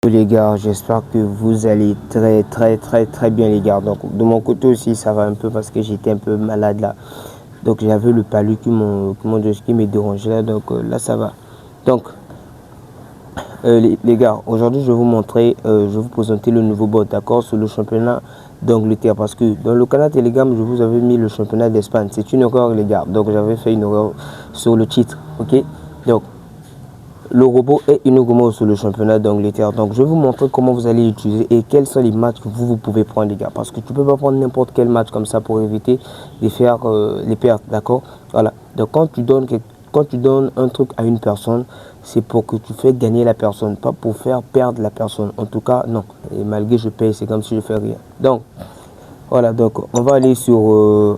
Les gars, j'espère que vous allez très bien les gars. Donc de mon côté aussi ça va un peu parce que j'étais un peu malade là. Donc j'avais le palu qui me dérangeait là, donc là ça va. Donc les gars, aujourd'hui je vais vous montrer, je vais vous présenter le nouveau bot, d'accord, sur le championnat d'Angleterre. Parce que dans le canal Telegram je vous avais mis le championnat d'Espagne. C'est une erreur les gars, donc j'avais fait une erreur sur le titre, ok. Donc le robot est inaugural sur le championnat d'Angleterre. Donc je vais vous montrer comment vous allez l'utiliser et quels sont les matchs que vous pouvez prendre les gars. Parce que tu peux pas prendre n'importe quel match comme ça pour éviter de faire les pertes, d'accord. Voilà. Donc quand tu donnes un truc à une personne, c'est pour que tu fais gagner la personne, pas pour faire perdre la personne. En tout cas, non. Et malgré je paye, c'est comme si je fais rien. Donc voilà, donc on va aller sur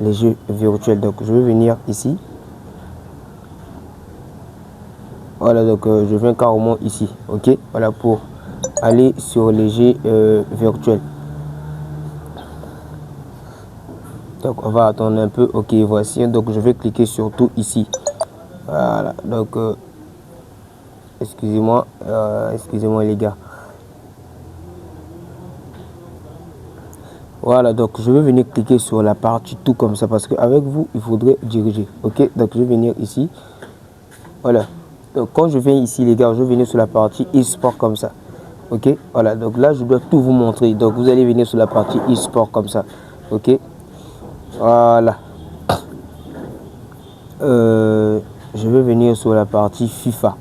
les jeux virtuels. Donc je vais venir ici. Voilà, donc je viens carrément ici, ok. Voilà, pour aller sur les jeux virtuels. Donc on va attendre un peu, ok, voici. Donc je vais cliquer sur tout ici. Voilà, donc excusez-moi les gars. Voilà, donc je vais venir cliquer sur la partie tout comme ça parce qu'avec vous il faudrait diriger, ok. Donc je vais venir ici. Voilà, donc quand je viens ici les gars, je vais venir sur la partie e-sport comme ça, ok. Voilà, donc là je dois tout vous montrer. Donc vous allez venir sur la partie e-sport comme ça, ok. Voilà, je vais venir sur la partie FIFA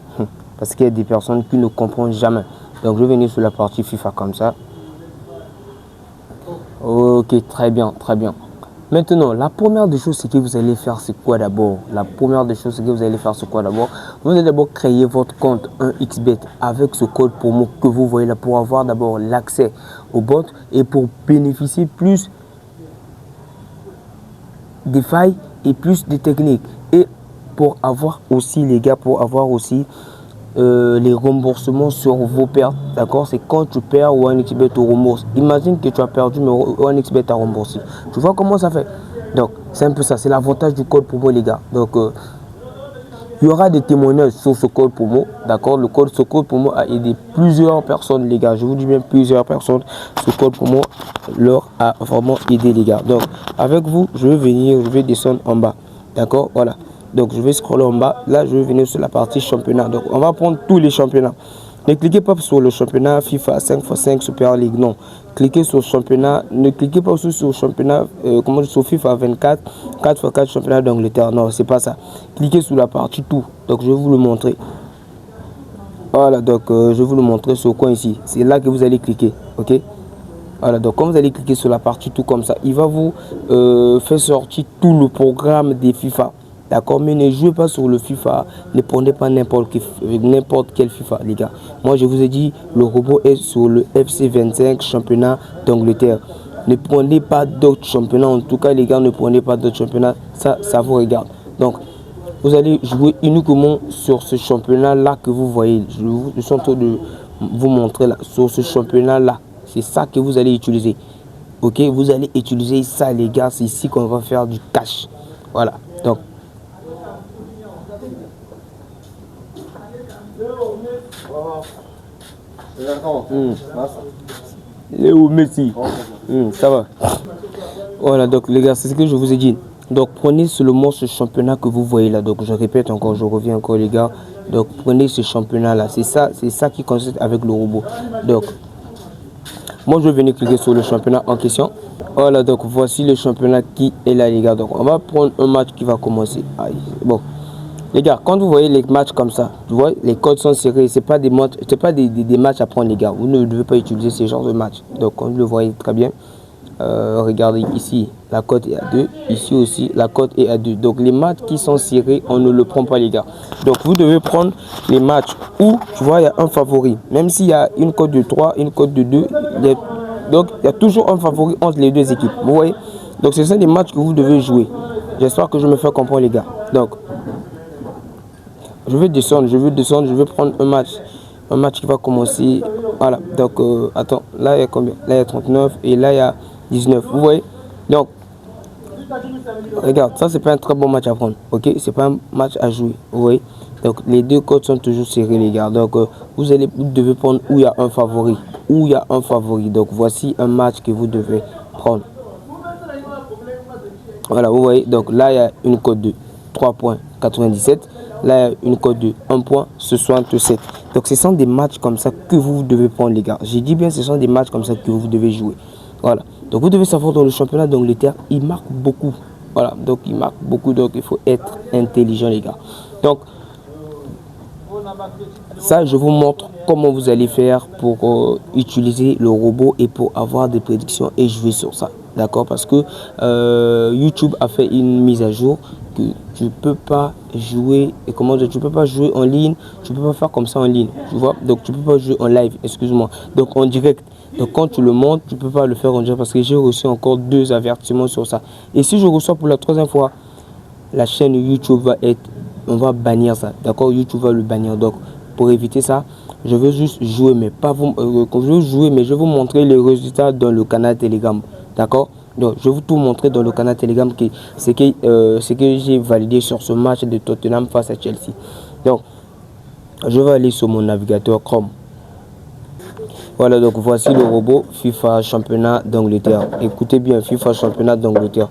parce qu'il y a des personnes qui ne comprennent jamais. Donc je vais venir sur la partie FIFA comme ça. Ok, très bien, très bien. Maintenant, la première des choses, c'est que vous allez faire, c'est quoi d'abord? La première des choses, c'est que vous allez faire, c'est quoi d'abord? Vous allez d'abord créer votre compte 1xBet avec ce code promo que vous voyez là pour avoir d'abord l'accès au bot et pour bénéficier plus des failles et plus de techniques. Et pour avoir aussi, les gars, pour avoir aussi les remboursements sur vos pertes, d'accord. C'est quand tu perds ou 1xBet te rembourse. Imagine que tu as perdu mais 1xBet a remboursé. Tu vois comment ça fait? Donc c'est un peu ça, c'est l'avantage du code promo les gars. Donc il y aura des témoignages sur ce code promo, d'accord. Ce code promo a aidé plusieurs personnes les gars, je vous dis bien plusieurs personnes. Ce code promo leur a vraiment aidé les gars. Donc avec vous je vais venir, je vais descendre en bas, d'accord. Voilà, donc je vais scroller en bas. Là je vais venir sur la partie championnat. Donc on va prendre tous les championnats. Ne cliquez pas sur le championnat FIFA 5x5 Super League, non. Cliquez sur le championnat, ne cliquez pas aussi sur le championnat sur FIFA 24 4x4 championnat d'Angleterre, non, c'est pas ça. Cliquez sur la partie tout. Donc je vais vous le montrer. Voilà, donc je vais vous le montrer sur le coin ici. C'est là que vous allez cliquer, ok. Voilà, donc quand vous allez cliquer sur la partie tout comme ça, il va vous faire sortir tout le programme des FIFA. D'accord, mais ne jouez pas sur le FIFA, ne prenez pas n'importe quel FIFA les gars. Moi je vous ai dit, le robot est sur le FC 25 championnat d'Angleterre. Ne prenez pas d'autres championnats, en tout cas les gars, ne prenez pas d'autres championnats, ça vous regarde. Donc vous allez jouer uniquement sur ce championnat là que vous voyez. Je suis en train de vous montrer là, sur ce championnat là. C'est ça que vous allez utiliser. Ok, vous allez utiliser ça les gars, c'est ici qu'on va faire du cash. Voilà, donc Léo Messi, ça va. Voilà, donc les gars, c'est ce que je vous ai dit. Donc prenez seulement ce championnat que vous voyez là. Donc je répète encore, je reviens encore les gars. Donc prenez ce championnat là, c'est ça qui consiste avec le robot. Donc moi je vais venir cliquer sur le championnat en question. Voilà, donc voici le championnat qui est là les gars. Donc on va prendre un match qui va commencer. Aïe. Bon les gars, quand vous voyez les matchs comme ça, tu vois les codes sont serrés, c'est pas des matchs, c'est pas des matchs à prendre les gars. Vous ne devez pas utiliser ce genre de match. Donc comme vous le voyez très bien, regardez ici la cote est à 2, ici aussi la cote est à 2. Donc les matchs qui sont serrés, on ne le prend pas les gars. Donc vous devez prendre les matchs où tu vois il y a un favori, même s'il y a une cote de 3, une cote de 2, donc il y a toujours un favori entre les deux équipes, vous voyez. Donc c'est ça les matchs que vous devez jouer. J'espère que je me fais comprendre les gars. Donc je vais descendre, je vais prendre un match qui va commencer. Voilà, donc attends, là il y a combien? Là il y a 39 et là il y a 19, vous voyez. Donc Regarde, ça c'est pas un très bon match à prendre, ok? C'est pas un match à jouer, vous voyez? Donc les deux codes sont toujours serrés, les gars. Donc vous devez prendre où il y a un favori, où il y a un favori. Donc voici un match que vous devez prendre. Voilà, vous voyez. Donc là il y a une cote de 3,97. Là il y a une cote de 1,67. Donc ce sont des matchs comme ça que vous devez prendre, les gars. J'ai dit bien, ce sont des matchs comme ça que vous devez jouer. Voilà. Donc vous devez savoir, dans le championnat d'Angleterre, il marque beaucoup. Voilà, donc il marque beaucoup, donc il faut être intelligent, les gars. Donc ça, je vous montre comment vous allez faire pour utiliser le robot et pour avoir des prédictions et jouer sur ça. D'accord? Parce que YouTube a fait une mise à jour que tu peux pas jouer, et comment dire, tu peux pas jouer en ligne, tu peux pas faire comme ça en ligne, tu vois? Donc tu peux pas jouer en live, excuse-moi. Donc en direct. Donc quand tu le montes, tu peux pas le faire en direct parce que j'ai reçu encore 2 avertissements sur ça. Et si je reçois pour la 3e fois, la chaîne YouTube va être, on va bannir ça, d'accord? YouTube va le bannir. Donc pour éviter ça, je veux juste jouer, mais pas vous, je veux jouer, mais je vais vous montrer les résultats dans le canal Telegram, d'accord? Donc je vais vous tout montrer dans le canal Telegram que c'est que j'ai validé sur ce match de Tottenham face à Chelsea. Donc je vais aller sur mon navigateur Chrome. Voilà, donc voici le robot FIFA Championnat d'Angleterre. Écoutez bien, FIFA Championnat d'Angleterre.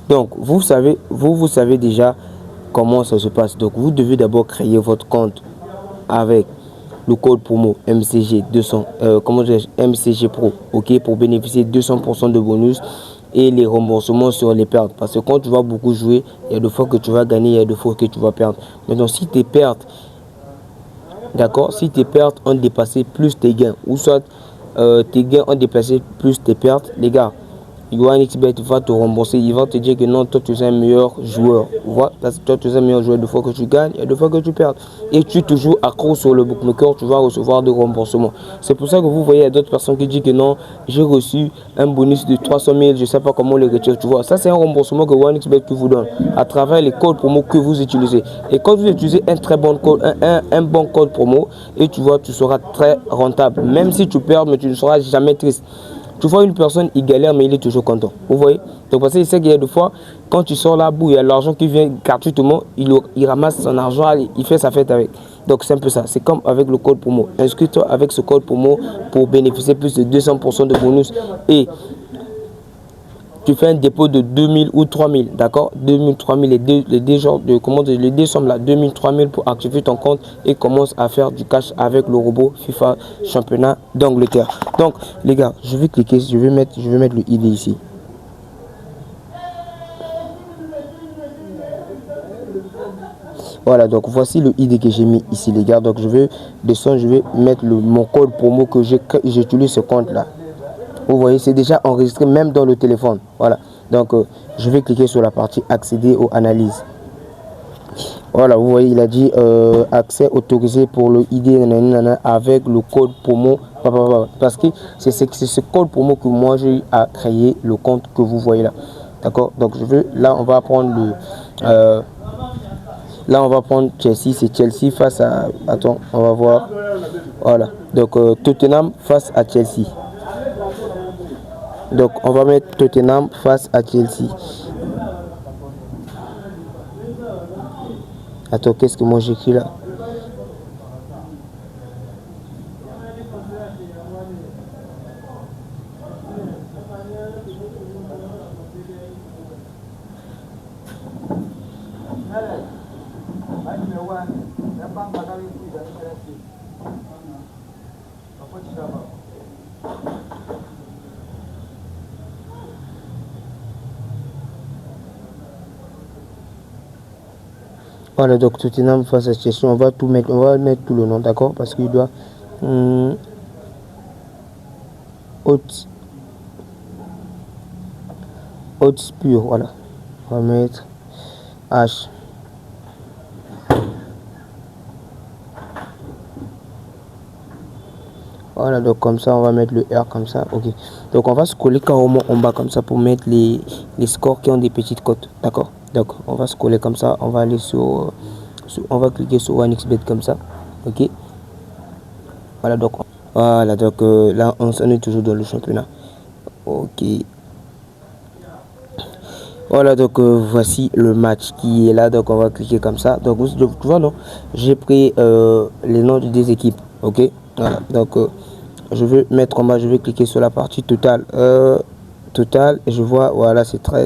Donc, vous savez déjà comment ça se passe. Donc, vous devez d'abord créer votre compte avec le code promo MCG 200, MCG Pro, ok, pour bénéficier de 200% de bonus et les remboursements sur les pertes. Parce que quand tu vas beaucoup jouer, il y a des fois que tu vas gagner, il y a des fois que tu vas perdre. Maintenant, si tes pertes, d'accord, si tes pertes ont dépassé plus tes gains, ou soit tes gains ont dépassé plus tes pertes, les gars, OneXBet va te rembourser. Il va te dire que non, toi tu es un meilleur joueur. Voilà, toi tu es un meilleur joueur. Des fois que tu gagnes et des fois que tu perds. Et tu es toujours accro sur le bookmaker, tu vas recevoir des remboursements. C'est pour ça que vous voyez, il y a d'autres personnes qui disent que non, j'ai reçu un bonus de 300 000, je ne sais pas comment le retirer. Tu vois, ça c'est un remboursement que OneXBet vous donne à travers les codes promo que vous utilisez. Et quand vous utilisez un très bon code, un bon code promo, et tu vois, tu seras très rentable. Même si tu perds, mais tu ne seras jamais triste. Tu vois une personne, il galère, mais il est toujours content. Vous voyez? Donc parce qu'il sait qu'il y a des fois, quand tu sors là-bas, il y a l'argent qui vient gratuitement, il ramasse son argent, il fait sa fête avec. Donc c'est un peu ça. C'est comme avec le code promo. Inscris-toi avec ce code promo pour bénéficier plus de 200% de bonus. Et tu fais un dépôt de 2000 ou 3000, d'accord? 2000, 3000, les deux genres de commandes, les deux sommes là, 2000, 3000 pour activer ton compte et commence à faire du cash avec le robot FIFA Championnat d'Angleterre. Donc, les gars, je vais cliquer, je vais mettre le ID ici. Voilà, donc voici le ID que j'ai mis ici, les gars. Donc, je vais descendre, je vais mettre mon code promo que j'utilise ce compte là. Vous voyez, c'est déjà enregistré même dans le téléphone. Voilà. Donc, je vais cliquer sur la partie accéder aux analyses. Voilà, vous voyez, il a dit accès autorisé pour le ID avec le code promo. Parce que c'est ce code promo que moi j'ai à créer le compte que vous voyez là. D'accord. Donc, là, on va prendre là, on va prendre Chelsea. C'est Chelsea face à. Attends, on va voir. Voilà. Donc, Tottenham face à Chelsea. Donc on va mettre Tottenham face à Chelsea. Attends, qu'est-ce que moi j'écris là? Voilà, donc Tottenham face à Chelsea, on va tout mettre, on va mettre tout le nom, d'accord? Parce qu'il doit Hotspur, voilà. On va mettre H. Voilà, donc comme ça, on va mettre le R comme ça, ok. Donc on va scroller carrément en bas comme ça pour mettre les scores qui ont des petites cotes, d'accord? Donc on va scroller comme ça, on va aller on va cliquer sur OneXBet comme ça, ok. Voilà, donc là on est toujours dans le championnat, ok. Voilà, donc voici le match qui est là. Donc on va cliquer comme ça. Donc tu vois, non, j'ai pris les noms des deux équipes. Ok, voilà. Donc je vais mettre en bas, je vais cliquer sur la partie totale. Total, et je vois, voilà, c'est très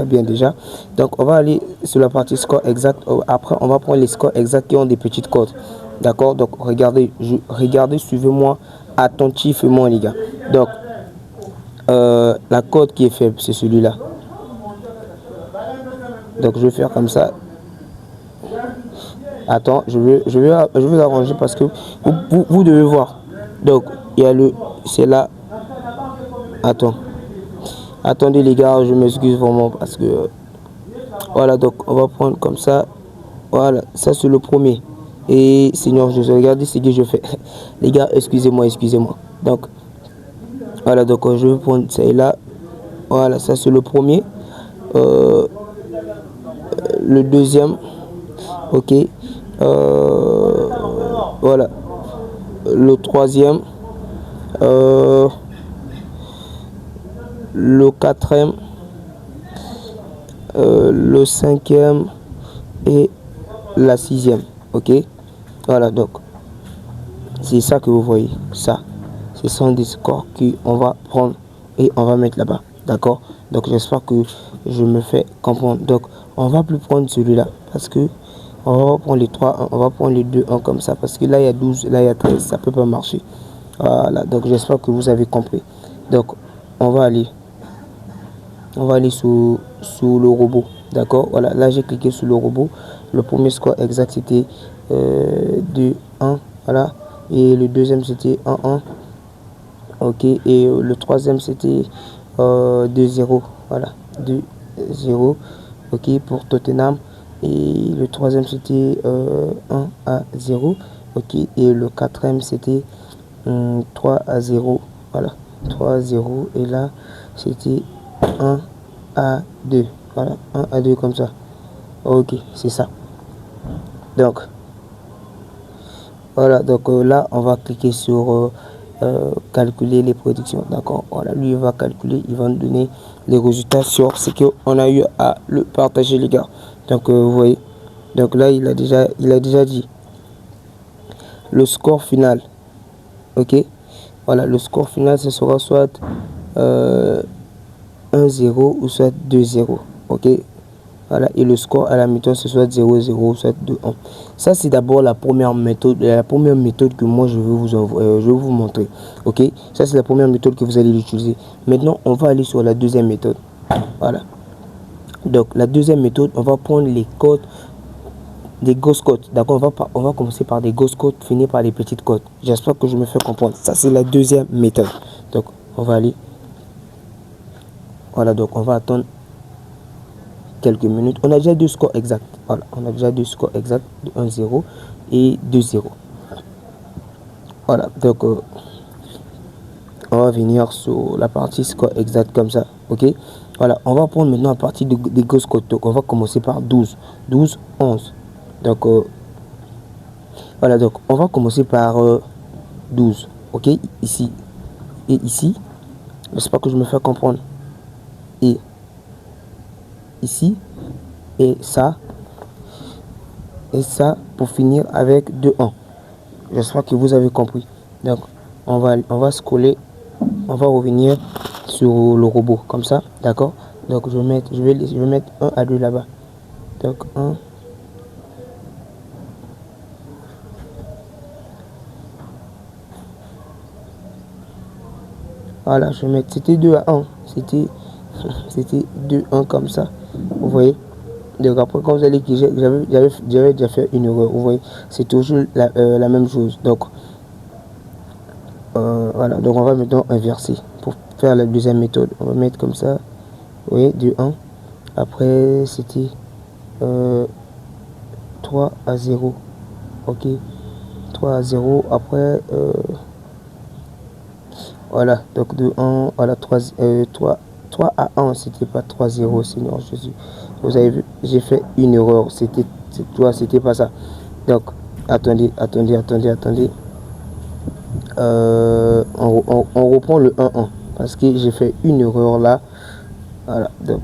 bien déjà. Donc on va aller sur la partie score exact. Après on va prendre les scores exacts qui ont des petites cotes. D'accord, donc regardez, regardez, suivez-moi attentivement les gars. Donc la cote qui est faible, c'est celui-là. Donc je vais faire comme ça. Attends, je vais arranger parce que vous devez voir. Donc il y a c'est là. Attends, attendez les gars, je m'excuse vraiment parce que voilà, donc on va prendre comme ça. Voilà, ça c'est le premier. Et Seigneur Jésus, regardez ce que je fais. Les gars, excusez-moi, excusez-moi. Donc voilà, donc je vais prendre celle-là. Voilà, ça c'est le premier. Le deuxième, ok. Voilà, le troisième, le quatrième, le cinquième et la sixième, ok. Voilà, donc c'est ça que vous voyez, ça ce sont des scores qu'on va prendre et on va mettre là-bas, d'accord. Donc j'espère que je me fais comprendre. Donc on va plus prendre celui-là parce que on va prendre les 3 on va prendre les 2 1 comme ça parce que là il y a 12, là il y a 13, ça peut pas marcher. Voilà, donc j'espère que vous avez compris. Donc on va aller sous le robot, d'accord. Voilà, là j'ai cliqué sur le robot. Le premier score exact c'était 2 1, voilà, et le deuxième c'était 1 1, ok, et le troisième c'était 2 0, voilà, 2 0, ok, pour Tottenham, et le troisième c'était 1 à 0, ok, et le quatrième c'était 3 à 0, voilà, 3 à 0, et là c'était 1 à 2, voilà, 1 à 2 comme ça, ok, c'est ça. Donc voilà, donc là on va cliquer sur calculer les prédictions, d'accord. Voilà, lui il va calculer, il va nous donner les résultats sur ce qu'on a eu à le partager les gars. Donc vous voyez, donc là il a déjà dit le score final, ok. Voilà, le score final ce sera soit 1-0 ou soit 2-0, ok. Voilà, et le score à la mi-temps ce soit 0-0, soit 2-1. Ça c'est d'abord la première méthode que moi je vais vous montrer, ok. Ça c'est la première méthode que vous allez utiliser. Maintenant on va aller sur la deuxième méthode. Voilà, donc la deuxième méthode, on va prendre les codes, des grosses cotes, d'accord. On va commencer par des grosses cotes, finir par les petites cotes. J'espère que je me fais comprendre. Ça c'est la deuxième méthode. Donc on va aller, voilà, donc on va attendre quelques minutes. On a déjà deux scores exacts. Voilà, on a déjà deux scores exacts de 1-0 et 2-0. Voilà, donc on va venir sur la partie score exact comme ça, ok. Voilà, on va prendre maintenant la partie des grosses cotes. Donc on va commencer par 12, 12, 11. Donc voilà, donc on va commencer par 12, ok, ici et ici. J'espère que je me fais comprendre. Et ici et ça pour finir avec 2-1. J'espère que vous avez compris. Donc on va scroller, on va revenir sur le robot comme ça, d'accord. Donc je vais mettre 1 à 2 là-bas. Donc 1, voilà, je vais mettre, c'était 2 à 1, c'était 2-1 comme ça, vous voyez. Donc après quand vous allez cliquer, j'avais déjà fait une erreur, vous voyez, c'est toujours la même chose. Donc voilà, donc on va maintenant inverser pour faire la deuxième méthode. On va mettre comme ça, vous voyez, 2-1. Après c'était 3 à 0, ok, 3 à 0. Après voilà, donc 2-1, voilà, 3 à 1, c'était pas 3-0, Seigneur Jésus. Vous avez vu, j'ai fait une erreur, c'était pas ça. Donc attendez. On reprend le 1-1 parce que j'ai fait une erreur là. Voilà, donc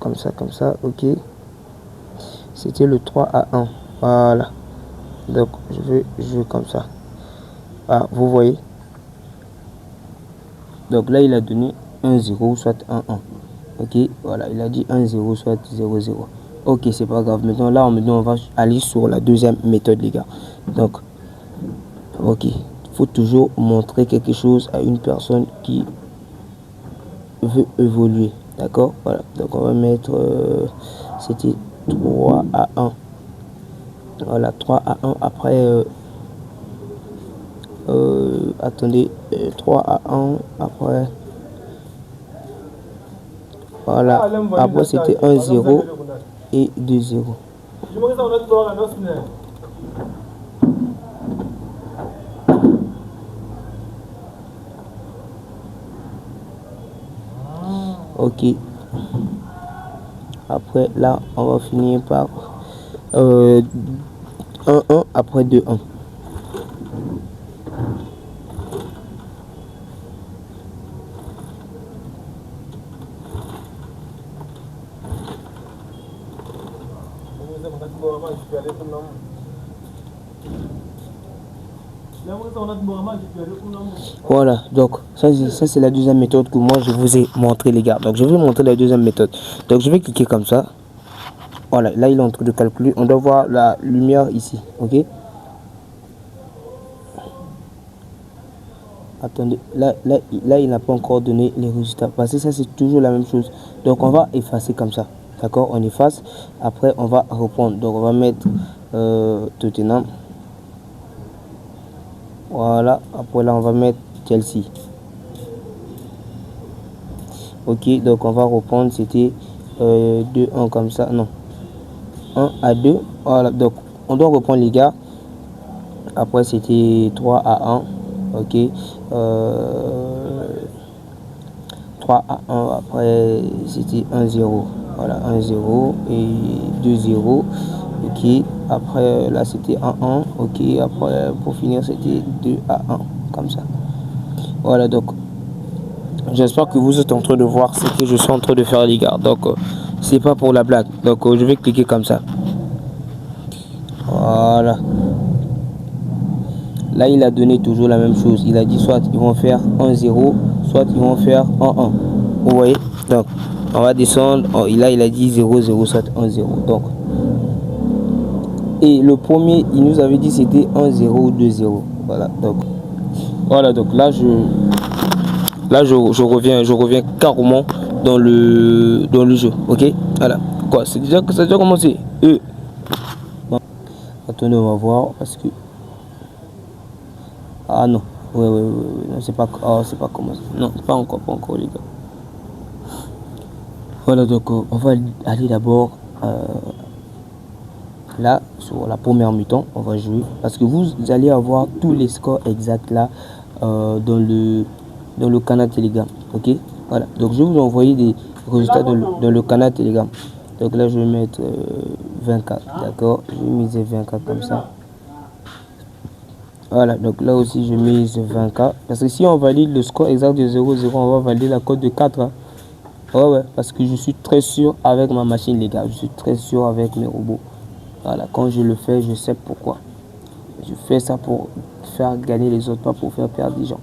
comme ça, ok. C'était le 3 à 1, voilà. Donc, je vais jouer comme ça. Ah, vous voyez. Donc là, il a donné 1-0, soit 1-1. Ok, voilà, il a dit 1-0, soit 0-0. Ok, c'est pas grave. Maintenant, on va aller sur la deuxième méthode, les gars. Donc, ok, il faut toujours montrer quelque chose à une personne qui veut évoluer. D'accord, voilà. Donc, on va mettre, c'était 3 à 1. Voilà, 3 à 1. Après, attendez, 3 à 1. Après, voilà. Après, c'était 1-0 et 2-0. Ok. Après, là, on va finir par 1-1 après 2-1. Voilà, donc ça c'est la deuxième méthode que moi je vous ai montré, les gars. Donc je vais vous montrer la deuxième méthode. Donc je vais cliquer comme ça. Voilà, là il est en train de calculer. On doit voir la lumière ici, ok. Attendez, là il n'a pas encore donné les résultats. Parce que ça c'est toujours la même chose. Donc on va effacer comme ça. D'accord, on efface. Après on va reprendre. Donc on va mettre Tottenham. Voilà, après là on va mettre Chelsea. Ok, donc on va reprendre, c'était 2-1 comme ça, non, 1 à 2, voilà, donc on doit reprendre, les gars. Après c'était 3 à 1, ok, 3 à 1, après c'était 1-0, voilà, 1-0 et 2-0, ok, après là c'était 1-1, ok, après pour finir c'était 2 à 1, comme ça. Voilà, donc j'espère que vous êtes en train de voir ce que je suis en train de faire, les gars. Donc c'est pas pour la blague. Donc je vais cliquer comme ça. Voilà. Là il a donné toujours la même chose. Il a dit soit ils vont faire 1-0, soit ils vont faire 1-1. Vous voyez. Donc on va descendre. Oh, là il a dit 0-0, soit 1-0. Donc et le premier il nous avait dit c'était 1-0 ou 2-0. Voilà. Donc là je reviens carrément dans le jeu, ok. Voilà, quoi, c'est déjà commencé. Bon. Attendez, on va voir parce que non, ouais, non, c'est pas commencé, non, pas encore, les gars. Voilà, donc on va aller d'abord là sur la première mi-temps. On va jouer parce que vous allez avoir tous les scores exacts là dans le canal Telegram, ok. Voilà, donc je vais vous envoyer des résultats dans le canal Telegram. Donc là je vais mettre 24, d'accord, je vais miser 24 comme ça. Voilà, donc là aussi je mise 20K parce que si on valide le score exact de 0-0, on va valider la cote de 4, hein. Ouais, parce que je suis très sûr avec ma machine, les gars, je suis très sûr avec mes robots. Voilà, quand je le fais, je sais pourquoi. Je fais ça pour faire gagner les autres, pas pour faire perdre des gens.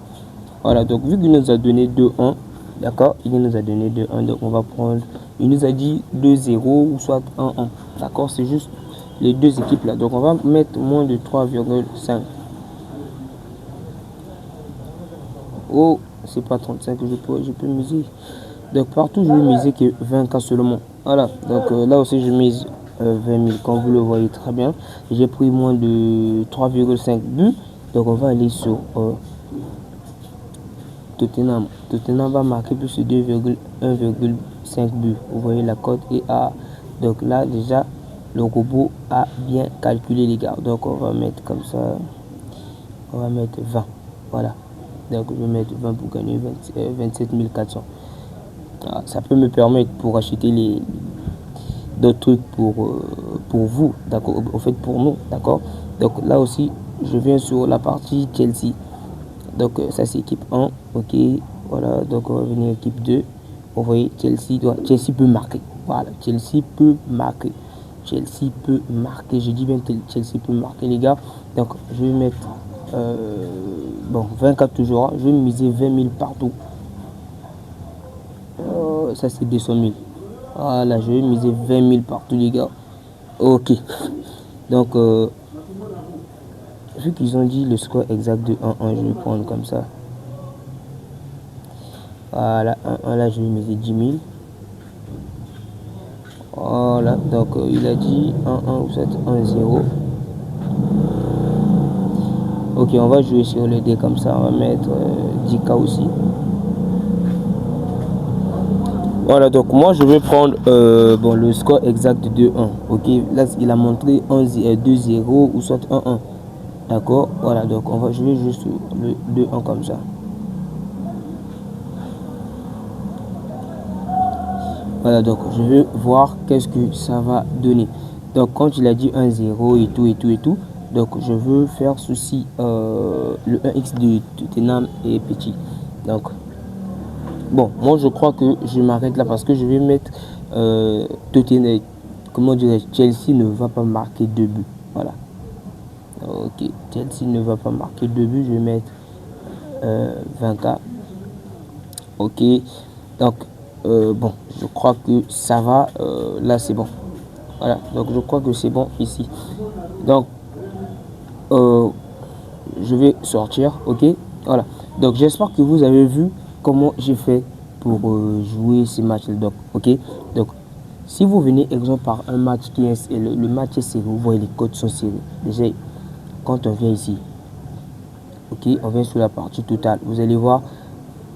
Voilà, donc vu qu'il nous a donné 2-1, d'accord, il nous a donné 2-1, donc on va prendre, il nous a dit 2-0 ou soit 1-1, d'accord, c'est juste les deux équipes là, donc on va mettre moins de 3,5. Oh, c'est pas 35 que je peux miser, donc partout je vais miser que 20K seulement. Voilà, donc là aussi je mise 20 000, comme vous le voyez très bien, j'ai pris moins de 3,5 buts, donc on va aller sur Tottenham. Tottenham va marquer plus de 1,5 buts. Vous voyez la cote est à. Donc là déjà le robot a bien calculé, les gars. Donc on va mettre comme ça. On va mettre 20. Voilà. Donc je vais mettre 20 pour gagner 27 400. Ça peut me permettre pour acheter d'autres trucs pour vous. D'accord. En fait pour nous. D'accord. Donc là aussi je viens sur la partie Chelsea. Donc ça c'est équipe 1, ok, voilà, donc on va venir équipe 2, vous voyez Chelsea peut marquer, Voilà, Chelsea peut marquer. Chelsea peut marquer. Je dis bien que Chelsea peut marquer, les gars. Donc, je vais mettre... bon, 24 toujours. Hein. Je vais miser 20 000 partout. Ça, c'est 200 000. Voilà, je vais miser 20 000 partout, les gars. Ok. Donc, vu qu'ils ont dit le score exact de 1-1, je vais prendre comme ça. Voilà, 1-1, là, je vais miser 10 000. Voilà, donc il a dit 1-1 ou 1-0. Ok, on va jouer sur le dé comme ça, on va mettre 10K aussi. Voilà, donc moi je vais prendre bon, le score exact de 2-1. Ok, là il a montré 2-0 ou soit 1-1. D'accord, voilà, donc je vais juste le 2-1 comme ça. Voilà, donc je vais voir qu'est-ce que ça va donner. Donc quand il a dit 1-0 et tout, donc je veux faire ceci, le 1x de Tottenham est petit. Donc, bon, moi je crois que je m'arrête là parce que je vais mettre Tottenham, comment dirais-je, Chelsea ne va pas marquer 2 buts. Voilà. Ok, Chelsea ne va pas marquer 2 buts, je vais mettre 20K. Ok, donc bon, je crois que ça va, là c'est bon. Voilà, donc je crois que c'est bon ici. Donc, je vais sortir, ok. Voilà, donc j'espère que vous avez vu comment j'ai fait pour jouer ces matchs-là. Donc, ok. Donc, si vous venez, exemple, par un match qui est, le match est serré, vous voyez les codes sont serrés. Déjà, quand on vient ici, ok, on vient sur la partie totale, vous allez voir,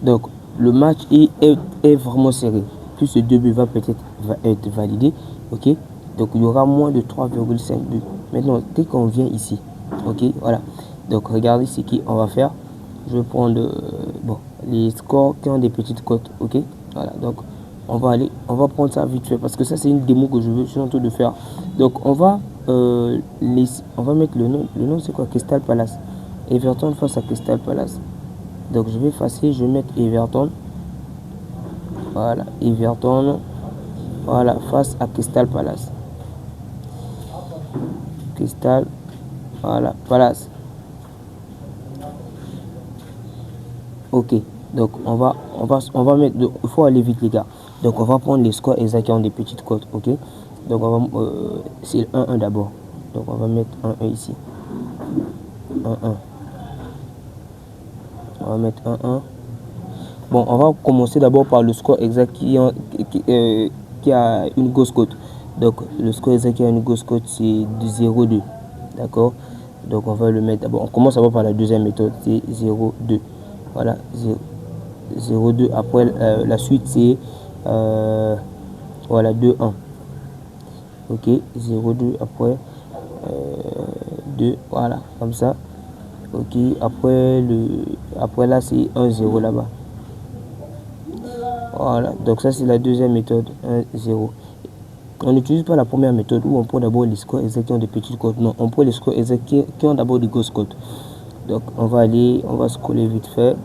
donc, le match est vraiment serré. Plus ce 2 buts va peut-être être validé, ok. Donc, il y aura moins de 3,5 buts. Maintenant, dès qu'on vient ici, ok, voilà. Donc, regardez ce qu'on va faire. Je vais prendre bon, les scores qui ont des petites cotes, ok. Voilà, donc on va prendre ça vite fait parce que ça c'est une démo que je veux surtout de faire. Donc on va mettre le nom c'est quoi? Crystal Palace. Everton face à Crystal Palace. Donc je vais effacer, je vais mettre Everton. Voilà, Everton. Voilà, face à Crystal Palace. Crystal, voilà, Palace. Ok, donc on va mettre, il faut aller vite les gars. Donc on va prendre les scores exacts qui ont des petites cotes, ok. Donc on va, c'est le 1-1 d'abord. Donc on va mettre 1-1 ici. 1-1. On va mettre 1-1. Bon, on va commencer d'abord par le score exact qui a une grosse cote. Donc le score exact qui a une grosse cote c'est de 0,2. D'accord. Donc on va le mettre d'abord. On commence d'abord par la deuxième méthode, c'est 0,2. Voilà, 0,2. Après, la suite, c'est voilà, 2,1. Ok, 0,2. Après, 2. Voilà, comme ça. Ok, après là, c'est 1,0 là-bas. Voilà, donc ça, c'est la deuxième méthode, 1,0. On n'utilise pas la première méthode où on prend d'abord les scores exacts qui ont des petites cotes. Non, on prend les scores exacts qui ont d'abord des grosses cotes. Donc, on va scroller vite fait.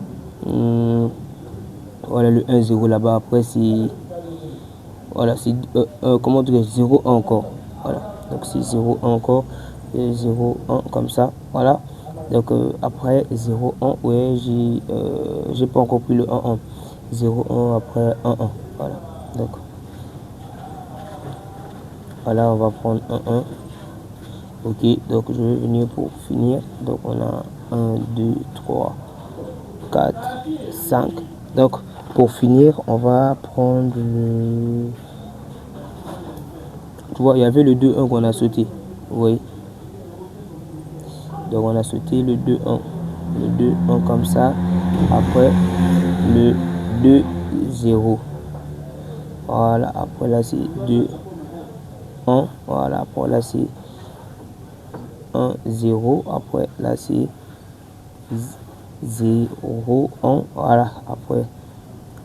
Voilà le 1-0 là-bas. Après, c'est. Voilà, c'est. Comment dire 0-1 encore. Voilà. Donc, c'est 0-1 encore. 0-1 comme ça. Voilà. Donc, après 0-1, ouais, j'ai pas encore pris le 1-1. 0-1 après 1-1. Voilà. Donc, voilà, on va prendre 1-1. Ok, donc je vais venir pour finir. Donc, on a 1, 2, 3, 4, 5. Donc, pour finir, on va prendre le... Tu vois, il y avait le 2-1 qu'on a sauté. Vous voyez. Donc, on a sauté le 2-1. Le 2-1 comme ça. Après, le 2-0. Voilà. Après, là, c'est 2-1. Voilà. Après, là, c'est 1-0. Après, là, c'est 0-1. Voilà. Après,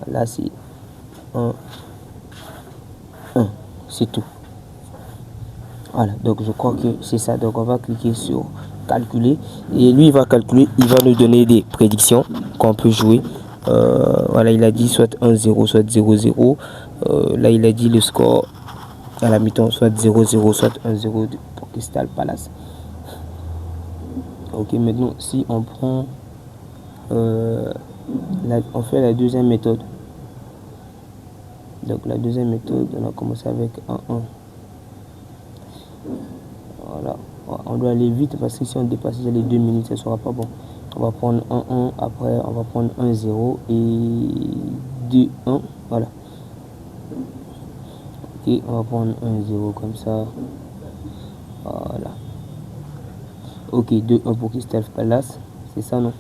là, c'est 1. C'est tout. Voilà, donc je crois que c'est ça. Donc on va cliquer sur calculer et lui il va calculer, il va nous donner des prédictions qu'on peut jouer. Voilà, il a dit soit 1-0 soit 0-0. Là il a dit le score à la mi-temps, soit 0-0, soit 1-0 pour Crystal Palace. Ok, maintenant, si on prend, on fait la deuxième méthode. Donc, la deuxième méthode, on a commencé avec 1-1. Voilà, on doit aller vite parce que si on dépasse les 2 minutes, ça ne sera pas bon. On va prendre 1-1, après on va prendre 1-0 et 2-1. Voilà. Ok, on va prendre 1-0 comme ça. Voilà. Ok, 2-1 pour Crystal Palace. C'est ça, non?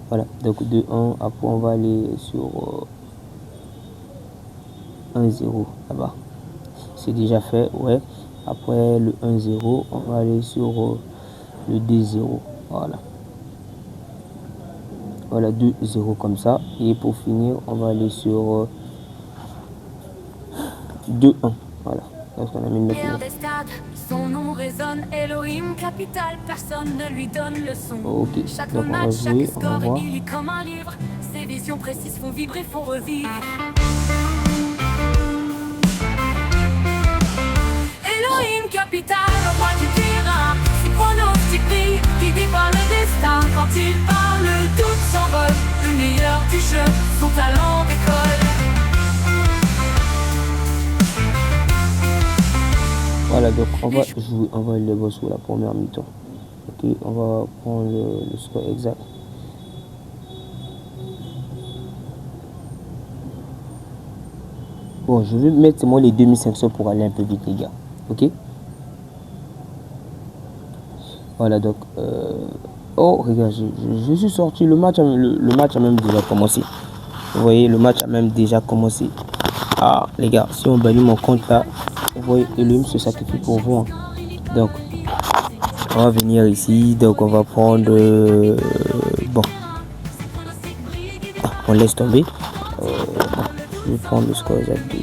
Voilà. Donc 2-1. Après, on va aller sur 1-0 là-bas. C'est déjà fait, ouais. Après le 1-0, on va aller sur le 2-0. Voilà. Voilà, 2-0 comme ça. Et pour finir, on va aller sur 2-1. Voilà. Donc on a mis le des stades, son nom résonne, Elohim capital, personne ne lui donne le son. Ok, Chaque donc on va match, jouer, chaque on va score, voir. il est comme un livre. Ses visions précises font vibrer, font revivre. Elohim capital, le roi du terrain, pronostic brille, guidé par le destin. Quand il parle, tout s'envole. Le meilleur du jeu, son talent décolle. Voilà, donc on va jouer, on va aller sur la première mi-temps. Ok, on va prendre le score exact. Bon, je vais mettre moi les 2500 pour aller un peu vite, les gars. Ok. Voilà, donc oh, regarde, je suis sorti. Le match a même déjà commencé. Vous voyez, le match a même déjà commencé. Ah, les gars, si on bannit mon compte là, vous voyez, Elohim se sacrifie pour vous. Hein. Donc, on va venir ici. Donc, on va prendre. Bon, on laisse tomber. Je vais prendre le score exact. C'est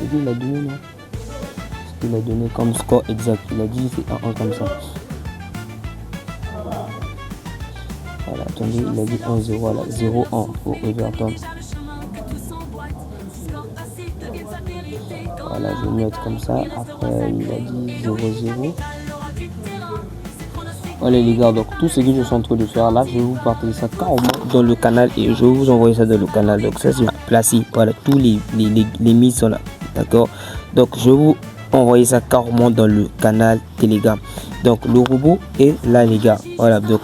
qu'il a donné, non? C'est qu'il a donné comme score exact. Il a dit c'est 1-1 comme ça. Voilà, attendez, il a dit 1-0. Voilà, 0-1 pour Everton. Voilà, je vais mettre comme ça. Après, il a dit 0-0. Voilà les gars, donc tout ce que je suis en train de faire là, je vais vous partager ça carrément dans le canal et je vais vous envoyer ça dans le canal. Donc ça c'est placé, voilà, tous les mises sont là, d'accord. Donc je vais vous envoyer ça carrément dans le canal Telegram. Donc le robot est là les gars, voilà, donc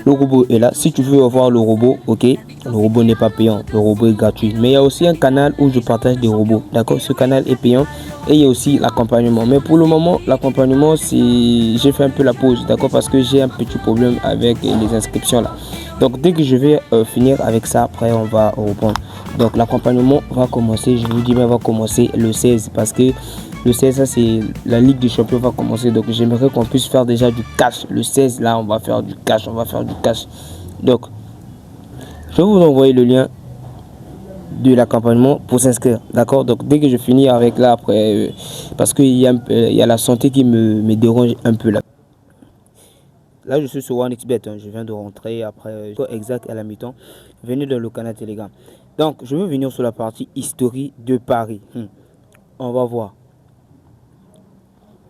le robot est là. Si tu veux avoir le robot, ok, le robot n'est pas payant, le robot est gratuit. Mais il y a aussi un canal où je partage des robots, d'accord. Ce canal est payant et il y a aussi l'accompagnement. Mais pour le moment, l'accompagnement, c'est, j'ai fait un peu la pause, d'accord, parce que j'ai un petit problème avec les inscriptions là. Donc dès que je vais finir avec ça, après on va reprendre. Donc l'accompagnement va commencer, je vous dis, mais va commencer le 16 parce que le 16, ça c'est la Ligue des Champions va commencer. Donc j'aimerais qu'on puisse faire déjà du cash. Le 16, là, on va faire du cash. On va faire du cash. Donc, je vais vous envoyer le lien de l'accompagnement pour s'inscrire. D'accord. Donc dès que je finis avec là, après, parce qu'il y a la santé qui me dérange un peu là. Là, je suis sur OneXBet. Hein. Je viens de rentrer après exact à la mi-temps. Venez dans le canal Telegram. Donc, je veux venir sur la partie historique de Paris. On va voir.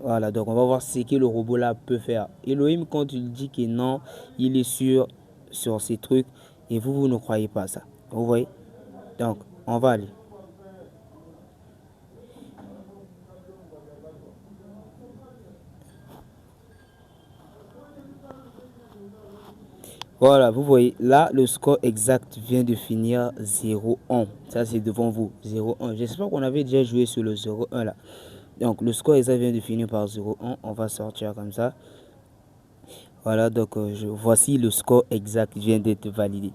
Voilà, donc on va voir ce que le robot là peut faire. Elohim, quand il dit que non, il est sûr sur ces trucs et vous ne croyez pas ça. Vous voyez? Donc, on va aller. Voilà, vous voyez, là, le score exact vient de finir 0-1. Ça, c'est devant vous, 0-1. J'espère qu'on avait déjà joué sur le 0-1 là. Donc, le score exact vient de finir par 0-1. On va sortir comme ça. Voilà, donc voici le score exact vient d'être validé.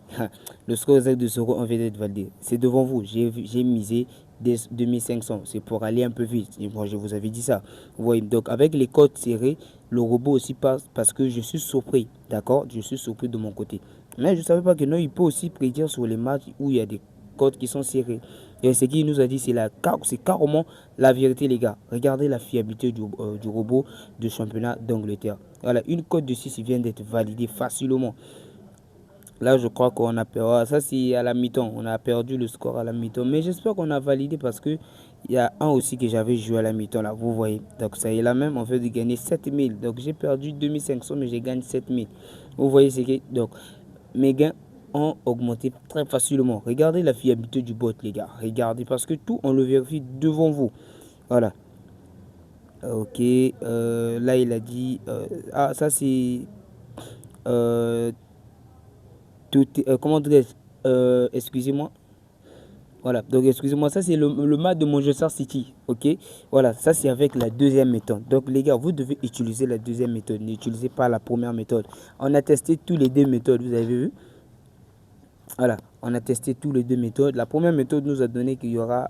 Le score exact de 0-1 vient d'être validé. C'est devant vous. J'ai misé 2500. C'est pour aller un peu vite. Et moi, je vous avais dit ça. Vous voyez, donc avec les codes serrés, le robot aussi passe parce que je suis surpris. D'accord? Je suis surpris de mon côté. Mais je ne savais pas que non, il peut aussi prédire sur les matchs où il y a des codes qui sont serrés. Et ce qu'il nous a dit, c'est carrément la vérité, les gars. Regardez la fiabilité du robot de championnat d'Angleterre. Voilà, une cote de 6 vient d'être validée facilement. Là, je crois qu'on a perdu. Ça, c'est à la mi-temps. On a perdu le score à la mi-temps. Mais j'espère qu'on a validé parce que Il y a un aussi que j'avais joué à la mi-temps là, vous voyez. Donc ça est là même, en fait, de gagner 7000. Donc j'ai perdu 2500, mais j'ai gagné 7000. Vous voyez, c'est que donc mes gains ont augmenté très facilement. Regardez la fiabilité du bot, les gars. Regardez, parce que tout, on le vérifie devant vous. Voilà. Ok, là il a dit... ah, ça c'est... comment dirais-je, excusez-moi. Voilà, donc excusez-moi, ça c'est le match de Manchester City, ok. Voilà, ça c'est avec la deuxième méthode. Donc les gars, vous devez utiliser la deuxième méthode, n'utilisez pas la première méthode. On a testé tous les deux méthodes, vous avez vu. Voilà, on a testé tous les deux méthodes. La première méthode nous a donné qu'il y aura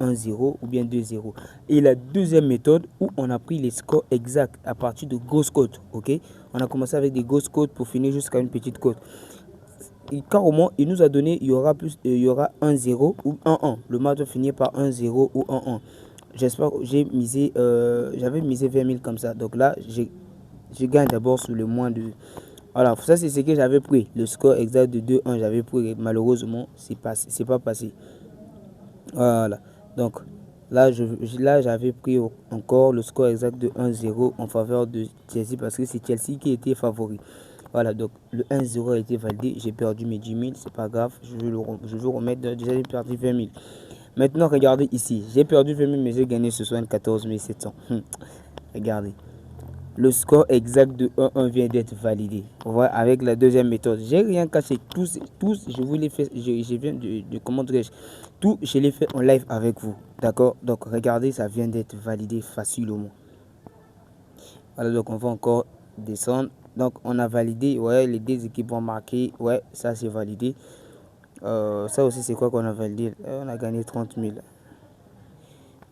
1-0 ou bien 2-0. Et la deuxième méthode où on a pris les scores exacts à partir de grosses cotes, ok. On a commencé avec des grosses cotes pour finir jusqu'à une petite cote. Et carrément, il nous a donné, il y aura 1-0 ou 1-1. Le match va finir par 1-0 ou 1-1. J'espère que j'ai misé, j'avais misé 20 000 comme ça. Donc là, je gagne d'abord sur le moins de... Voilà, ça c'est ce que j'avais pris. Le score exact de 2-1, j'avais pris. Malheureusement, c'est pas passé. Voilà. Donc là, j'avais pris encore le score exact de 1-0 en faveur de Chelsea parce que c'est Chelsea qui était favori. Voilà, donc le 1-0 a été validé. J'ai perdu mes 10 000, c'est pas grave. Je veux remettre. Déjà, j'ai perdu 20 000. Maintenant, regardez ici. J'ai perdu 20 000, mais j'ai gagné 74 700. Regardez. Le score exact de 1-1 vient d'être validé. Voilà, avec la deuxième méthode. J'ai rien caché. Tous, je vous l'ai fait. Je viens de comment dirais-je. Tout, je l'ai fait en live avec vous. D'accord? Donc, regardez, ça vient d'être validé facilement. Voilà, donc on va encore descendre. Donc on a validé, ouais, les deux équipes vont marquer, ouais, ça c'est validé. Ça aussi c'est quoi qu'on a validé? On a gagné 30 000.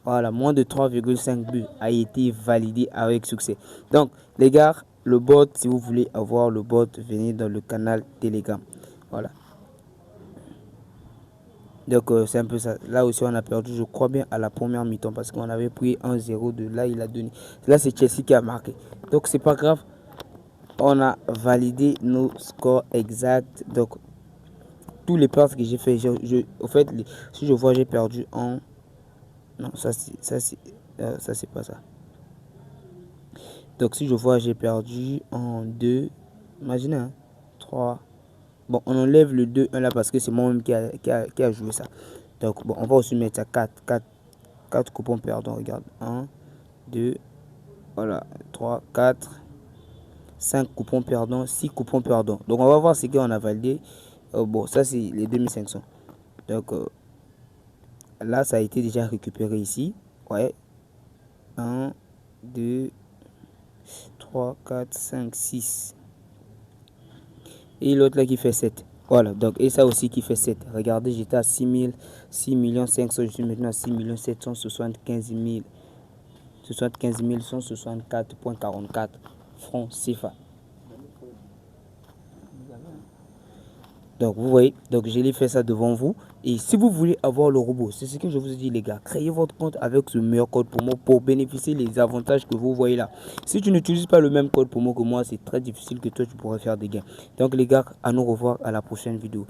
Voilà, moins de 3,5 buts a été validé avec succès. Donc les gars, le bot, si vous voulez avoir le bot, venez dans le canal Telegram. Voilà. Donc c'est un peu ça. Là aussi on a perdu, je crois bien, à la première mi-temps parce qu'on avait pris 1-0 de là, il a donné. Là c'est Chelsea qui a marqué. Donc c'est pas grave. On a validé nos scores exacts. Donc tous les pertes que j'ai fait, au fait, si je vois, j'ai perdu en... Non, ça c'est pas ça. Donc si je vois, j'ai perdu en 2. Imaginez, hein, 3. Bon, on enlève le 2-1 là parce que c'est moi-même qui a joué ça. Donc bon, on va aussi mettre ça 4 coupons perdants. Regarde, 1, 2, voilà, 3, 4, 5 coupons perdants, 6 coupons perdants. Donc on va voir ce qu'on a validé. Bon, ça c'est les 2500. Donc là, ça a été déjà récupéré ici. Ouais. 1, 2, 3, 4, 5, 6. Et l'autre là qui fait 7. Voilà, donc et ça aussi qui fait 7. Regardez, j'étais à 6 500, je suis maintenant à 6 775 164,44 francs CFA. Donc vous voyez, donc je l'ai fait ça devant vous. Et si vous voulez avoir le robot, c'est ce que je vous ai dit les gars, créez votre compte avec ce meilleur code promo pour bénéficier des avantages que vous voyez là. Si tu n'utilises pas le même code promo que moi, c'est très difficile que toi tu pourrais faire des gains. Donc les gars, à nous revoir à la prochaine vidéo.